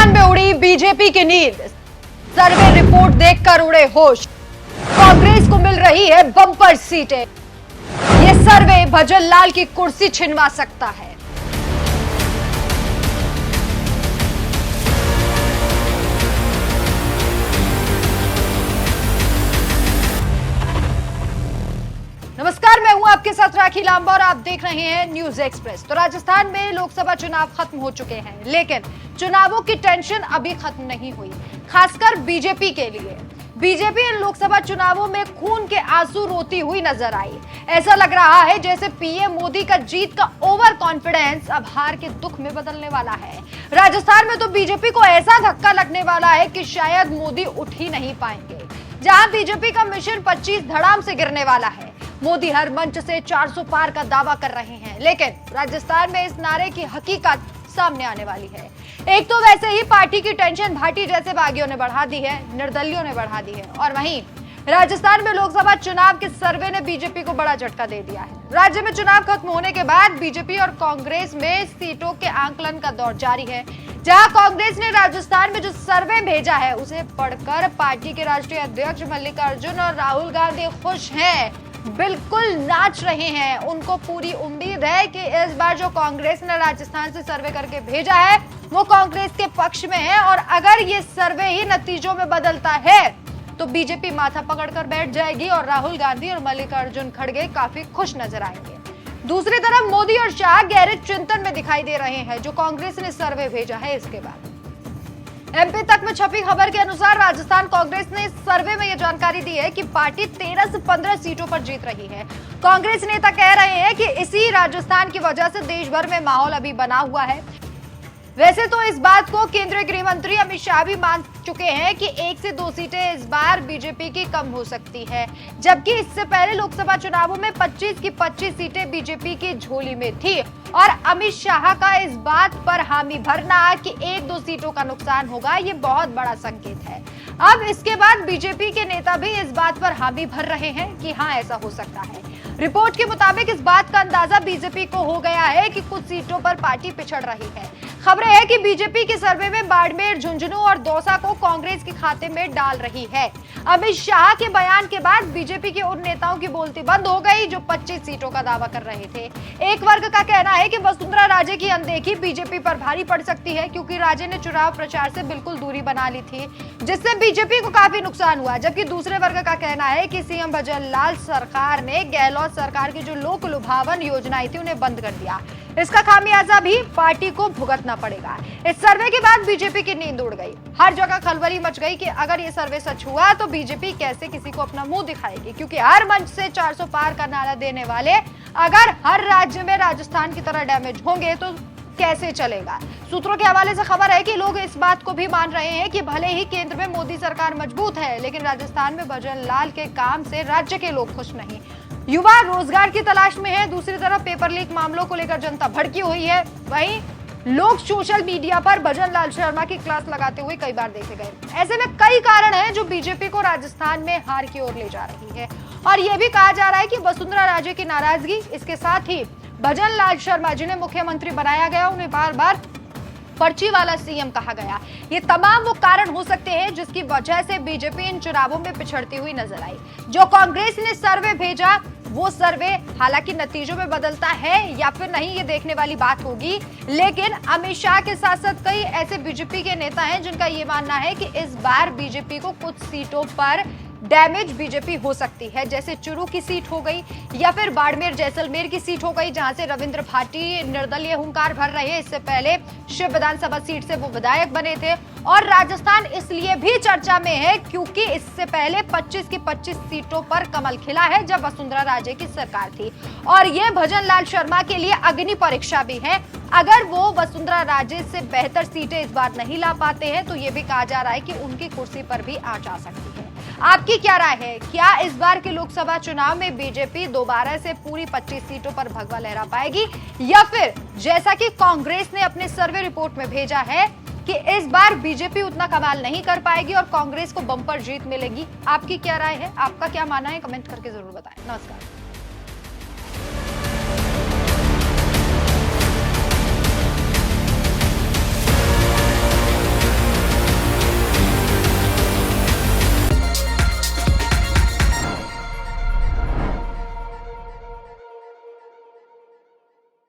राजस्थान में उड़ी बीजेपी की नींद, सर्वे रिपोर्ट देखकर उड़े होश। कांग्रेस को मिल रही है बम्पर सीटें। ये सर्वे भजन लाल की कुर्सी छिनवा सकता है। नमस्कार, मैं हूं आपके साथ राखी लांबा और आप देख रहे हैं न्यूज एक्सप्रेस। तो राजस्थान में लोकसभा चुनाव खत्म हो चुके हैं, लेकिन चुनावों की टेंशन अभी खत्म नहीं हुई, खासकर बीजेपी के लिए। बीजेपी इन लोकसभा चुनावों में खून के आंसू रोती हुई नजर आई। ऐसा लग रहा है जैसे पीएम मोदी का जीत का ओवर कॉन्फिडेंस अब हार के दुख में बदलने वाला है। राजस्थान में तो बीजेपी को ऐसा धक्का लगने वाला है कि शायद मोदी उठ ही नहीं पाएंगे। जहां बीजेपी का मिशन 25 धड़ाम से गिरने वाला है। मोदी हर मंच से 400 पार का दावा कर रहे हैं, लेकिन राजस्थान में इस नारे की हकीकत सामने आने वाली है। एक तो वैसे ही पार्टी की टेंशन भाटी जैसे बागियों ने बढ़ा दी है, निर्दलियों ने बढ़ा दी है, और वहीं राजस्थान में लोकसभा चुनाव के सर्वे ने बीजेपी को बड़ा झटका दे दिया है। राज्य में चुनाव खत्म होने के बाद बीजेपी और कांग्रेस में सीटों के आंकलन का दौर जारी है। जहां कांग्रेस ने राजस्थान में जो सर्वे भेजा है उसे पढ़कर पार्टी के राष्ट्रीय अध्यक्ष मल्लिकार्जुन और राहुल गांधी खुश हैं, बिल्कुल नाच रहे हैं। उनको पूरी उम्मीद है कि इस बार जो कांग्रेस ने राजस्थान से सर्वे करके भेजा है वो कांग्रेस के पक्ष में है, और अगर ये सर्वे ही नतीजों में बदलता है तो बीजेपी माथा पकड़कर बैठ जाएगी और राहुल गांधी और मल्लिकार्जुन खड़गे काफी खुश नजर आएंगे। दूसरी तरफ मोदी और शाह गहरे चिंतन में दिखाई दे रहे हैं जो कांग्रेस ने सर्वे भेजा है इसके बाद। एमपी तक में छपी खबर के अनुसार राजस्थान कांग्रेस ने इस सर्वे में यह जानकारी दी है कि पार्टी 13 से 15 सीटों पर जीत रही है। कांग्रेस नेता कह रहे हैं कि इसी राजस्थान की वजह से देश भर में माहौल अभी बना हुआ है। वैसे तो इस बात को केंद्रीय गृह मंत्री अमित शाह भी मान चुके हैं कि 1 से 2 सीटें इस बार बीजेपी की कम हो सकती है, जबकि इससे पहले लोकसभा चुनावों में 25 की 25 सीटें बीजेपी की झोली में थी। और अमित शाह का इस बात पर हामी भरना कि 1-2 सीटों का नुकसान होगा, ये बहुत बड़ा संकेत है। अब इसके बाद बीजेपी के नेता भी इस बात पर हामी भर रहे हैं कि हाँ, ऐसा हो सकता है। रिपोर्ट के मुताबिक इस बात का अंदाजा बीजेपी को हो गया है कि कुछ सीटों पर पार्टी पिछड़ रही है। खबरें हैं कि बीजेपी के सर्वे में बाड़मेर, झुंझुनू और दौसा को कांग्रेस के खाते में डाल रही है। अमित शाह के बयान के बाद बीजेपी के उन नेताओं की बोलती बंद हो गई जो 25 सीटों का दावा कर रहे थे। एक वर्ग का कहना है कि वसुंधरा राजे की अनदेखी बीजेपी पर भारी पड़ सकती है, क्योंकि राजे ने चुनाव प्रचार से बिल्कुल दूरी बना ली थी, जिससे बीजेपी को काफी नुकसान हुआ। जबकि दूसरे वर्ग का कहना है कि सीएम भजन लाल सरकार ने गहलोत सरकार की जो लोक लुभावन योजनाएं थी उन्हें बंद कर दिया। इसका खामियाजा भी पार्टी को भुगतना पड़ेगा। इस सर्वे के बाद बीजेपी की नींद उड़ गई। हर जगह खलबली मच गई कि अगर ये सर्वे सच हुआ तो बीजेपी कैसे किसी को अपना मुंह दिखाएगी, क्योंकि हर मंच से 400 पार का नारा देने वाले अगर हर राज्य में राजस्थान की तरह डैमेज होंगे तो कैसे चलेगा। सूत्रों के हवाले से खबर है कि लोग इस बात को भी मान रहे हैं कि भले ही केंद्र में मोदी सरकार मजबूत है, लेकिन राजस्थान में भजन लाल के काम से राज्य के लोग खुश नहीं। युवा रोजगार की तलाश में है। दूसरी तरफ पेपर लीक मामलों को लेकर जनता भड़की हुई है। वहीं लोग सोशल मीडिया पर भजन लाल शर्मा की क्लास लगाते हुए कई बार देखे गए। ऐसे में कई कारण हैं जो बीजेपी को राजस्थान में हार की ओर ले जा रही है, और यह भी कहा जा रहा है कि वसुंधरा राजे की नाराजगी, इसके साथ ही भजन लाल शर्मा जिन्हें मुख्यमंत्री बनाया गया उन्हें बार बार पर्ची वाला सीएम कहा गया, ये तमाम वो कारण हो सकते हैं जिसकी वजह से बीजेपी इन चुनावों में पिछड़ती हुई नजर आई। जो कांग्रेस ने सर्वे भेजा वो सर्वे हालांकि नतीजों में बदलता है या फिर नहीं, ये देखने वाली बात होगी। लेकिन अमित शाह के साथ साथ कई ऐसे बीजेपी के नेता हैं जिनका ये मानना है कि इस बार बीजेपी को कुछ सीटों पर डैमेज बीजेपी हो सकती है, जैसे चुरू की सीट हो गई या फिर बाड़मेर जैसलमेर की सीट हो गई, जहां से रविंद्र भाटी निर्दलीय हुंकार भर रहे हैं। इससे पहले शिव विधानसभा सीट से वो विधायक बने थे। और राजस्थान इसलिए भी चर्चा में है क्योंकि इससे पहले 25 की 25 सीटों पर कमल खिला है जब वसुंधरा राजे की सरकार थी, और ये भजन लाल शर्मा के लिए अग्नि परीक्षा भी है। अगर वो वसुंधरा राजे से बेहतर सीटें इस बार नहीं ला पाते हैं तो ये भी कहा जा रहा है कि उनकी कुर्सी पर भी आंच आ सकती है। आपकी क्या राय है? क्या इस बार के लोकसभा चुनाव में बीजेपी दोबारा से पूरी 25 सीटों पर भगवा लहरा पाएगी, या फिर जैसा कि कांग्रेस ने अपने सर्वे रिपोर्ट में भेजा है कि इस बार बीजेपी उतना कमाल नहीं कर पाएगी और कांग्रेस को बम्पर जीत मिलेगी? आपकी क्या राय है? आपका क्या मानना है? कमेंट करके जरूर बताएं। नमस्कार।